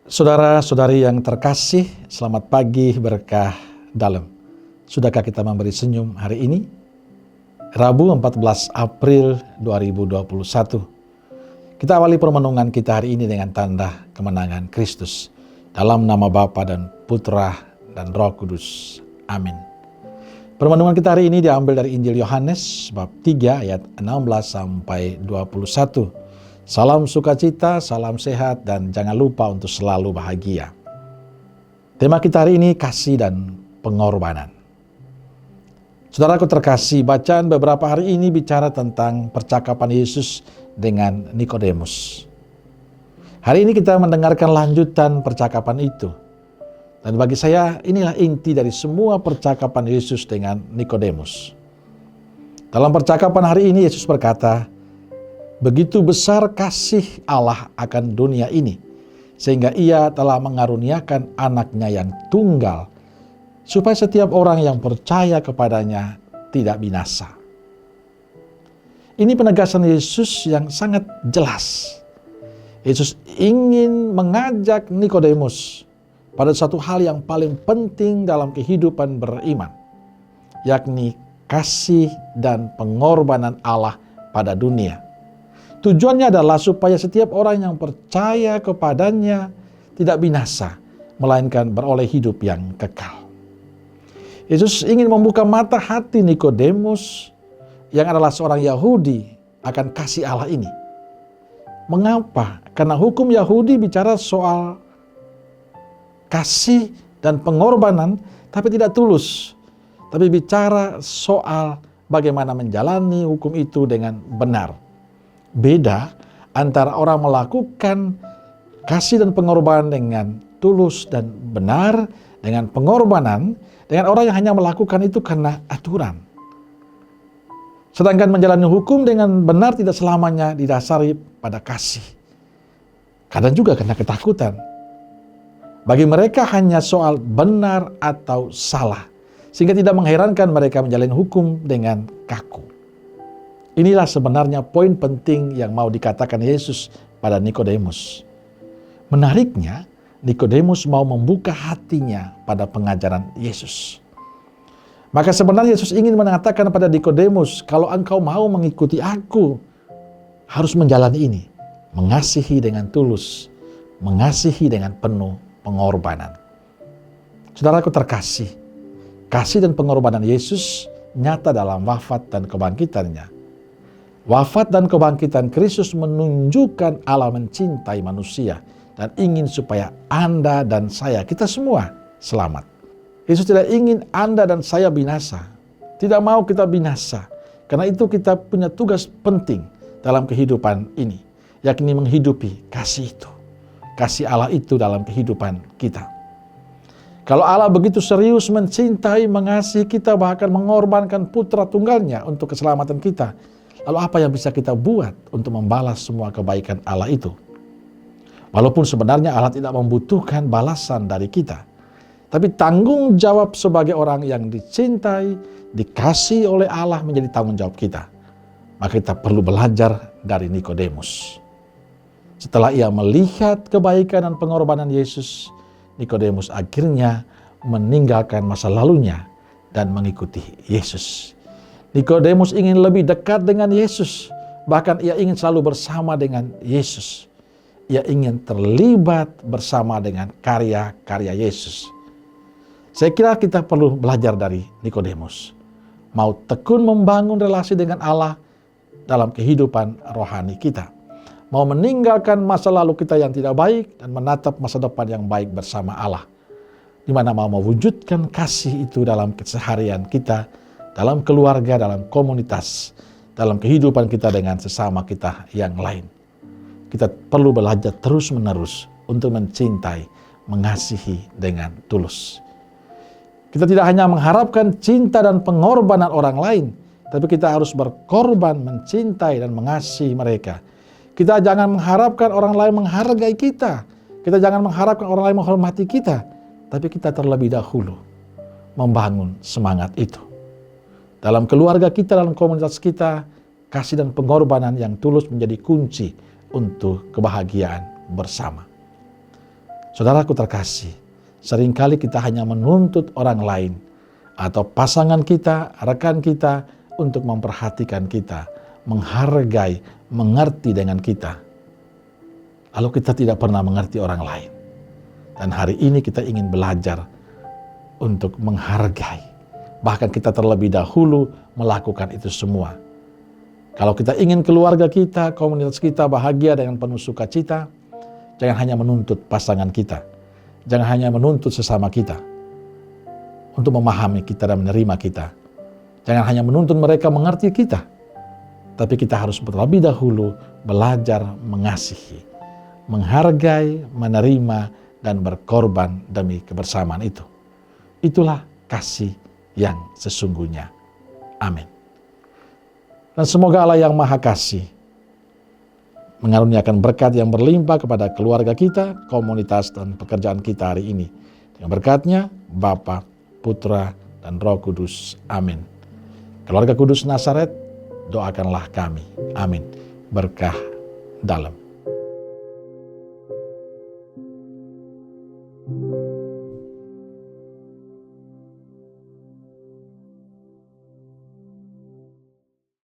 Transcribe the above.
Saudara-saudari yang terkasih, selamat pagi berkah dalam. Sudahkah kita memberi senyum hari ini? Rabu 14 April 2021. Kita awali permenungan kita hari ini dengan tanda kemenangan Kristus. Dalam nama Bapa dan Putra dan Roh Kudus. Amin. Permenungan kita hari ini diambil dari Injil Yohanes bab 3 ayat 16 sampai 21. Salam sukacita, salam sehat, dan jangan lupa untuk selalu bahagia. Tema kita hari ini kasih dan pengorbanan. Saudaraku terkasih, bacaan beberapa hari ini bicara tentang percakapan Yesus dengan Nikodemus. Hari ini kita mendengarkan lanjutan percakapan itu. Dan bagi saya inilah inti dari semua percakapan Yesus dengan Nikodemus. Dalam percakapan hari ini Yesus berkata, begitu besar kasih Allah akan dunia ini, sehingga ia telah mengaruniakan anaknya yang tunggal, supaya setiap orang yang percaya kepadanya tidak binasa. Ini penegasan Yesus yang sangat jelas. Yesus ingin mengajak Nikodemus pada satu hal yang paling penting dalam kehidupan beriman, yakni kasih dan pengorbanan Allah pada dunia. Tujuannya adalah supaya setiap orang yang percaya kepadanya tidak binasa, melainkan beroleh hidup yang kekal. Yesus ingin membuka mata hati Nikodemus yang adalah seorang Yahudi akan kasih Allah ini. Mengapa? Karena hukum Yahudi bicara soal kasih dan pengorbanan, tapi tidak tulus. Tapi bicara soal bagaimana menjalani hukum itu dengan benar. Beda antara orang melakukan kasih dan pengorbanan dengan tulus dan benar, dengan pengorbanan, dengan orang yang hanya melakukan itu karena aturan. Sedangkan menjalani hukum dengan benar tidak selamanya didasari pada kasih. Kadang juga karena ketakutan. Bagi mereka hanya soal benar atau salah, sehingga tidak mengherankan mereka menjalani hukum dengan kaku. Inilah sebenarnya poin penting yang mau dikatakan Yesus pada Nikodemus. Menariknya, Nikodemus mau membuka hatinya pada pengajaran Yesus. Maka sebenarnya Yesus ingin mengatakan pada Nikodemus, kalau engkau mau mengikuti aku, harus menjalani ini. Mengasihi dengan tulus, mengasihi dengan penuh pengorbanan. Saudaraku terkasih, kasih dan pengorbanan Yesus nyata dalam wafat dan kebangkitannya. Wafat dan kebangkitan Kristus menunjukkan Allah mencintai manusia dan ingin supaya Anda dan saya, kita semua selamat. Yesus tidak ingin Anda dan saya binasa. Tidak mau kita binasa. Karena itu kita punya tugas penting dalam kehidupan ini, yakni menghidupi kasih itu. Kasih Allah itu dalam kehidupan kita. Kalau Allah begitu serius mencintai, mengasihi kita, bahkan mengorbankan putra tunggalnya untuk keselamatan kita, lalu apa yang bisa kita buat untuk membalas semua kebaikan Allah itu? Walaupun sebenarnya Allah tidak membutuhkan balasan dari kita. Tapi tanggung jawab sebagai orang yang dicintai, dikasihi oleh Allah menjadi tanggung jawab kita. Maka kita perlu belajar dari Nikodemus. Setelah ia melihat kebaikan dan pengorbanan Yesus, Nikodemus akhirnya meninggalkan masa lalunya dan mengikuti Yesus. Nikodemus ingin lebih dekat dengan Yesus. Bahkan ia ingin selalu bersama dengan Yesus. Ia ingin terlibat bersama dengan karya-karya Yesus. Saya kira kita perlu belajar dari Nikodemus. Mau tekun membangun relasi dengan Allah dalam kehidupan rohani kita. Mau meninggalkan masa lalu kita yang tidak baik dan menatap masa depan yang baik bersama Allah. Di mana mau mewujudkan kasih itu dalam keseharian kita, dalam keluarga, dalam komunitas, dalam kehidupan kita dengan sesama kita yang lain. Kita perlu belajar terus-menerus untuk mencintai, mengasihi dengan tulus. Kita tidak hanya mengharapkan cinta dan pengorbanan orang lain, tapi kita harus berkorban mencintai dan mengasihi mereka. Kita jangan mengharapkan orang lain menghargai kita. Kita jangan mengharapkan orang lain menghormati kita, tapi kita terlebih dahulu membangun semangat itu. Dalam keluarga kita, dalam komunitas kita, kasih dan pengorbanan yang tulus menjadi kunci untuk kebahagiaan bersama. Saudaraku terkasih, seringkali kita hanya menuntut orang lain atau pasangan kita, rekan kita untuk memperhatikan kita, menghargai, mengerti dengan kita. Lalu kita tidak pernah mengerti orang lain. Dan hari ini kita ingin belajar untuk menghargai. Bahkan kita terlebih dahulu melakukan itu semua. Kalau kita ingin keluarga kita, komunitas kita bahagia dengan penuh sukacita, jangan hanya menuntut pasangan kita. Jangan hanya menuntut sesama kita untuk memahami kita dan menerima kita. Jangan hanya menuntut mereka mengerti kita. Tapi kita harus terlebih dahulu belajar mengasihi, menghargai, menerima, dan berkorban demi kebersamaan itu. Itulah kasih yang sesungguhnya. Amin. Dan semoga Allah yang Maha Kasih mengaruniakan berkat yang berlimpah kepada keluarga kita, komunitas, dan pekerjaan kita hari ini. Dengan berkatnya, Bapa, Putra, dan Roh Kudus. Amin. Keluarga Kudus Nazaret, doakanlah kami. Amin. Berkah dalam.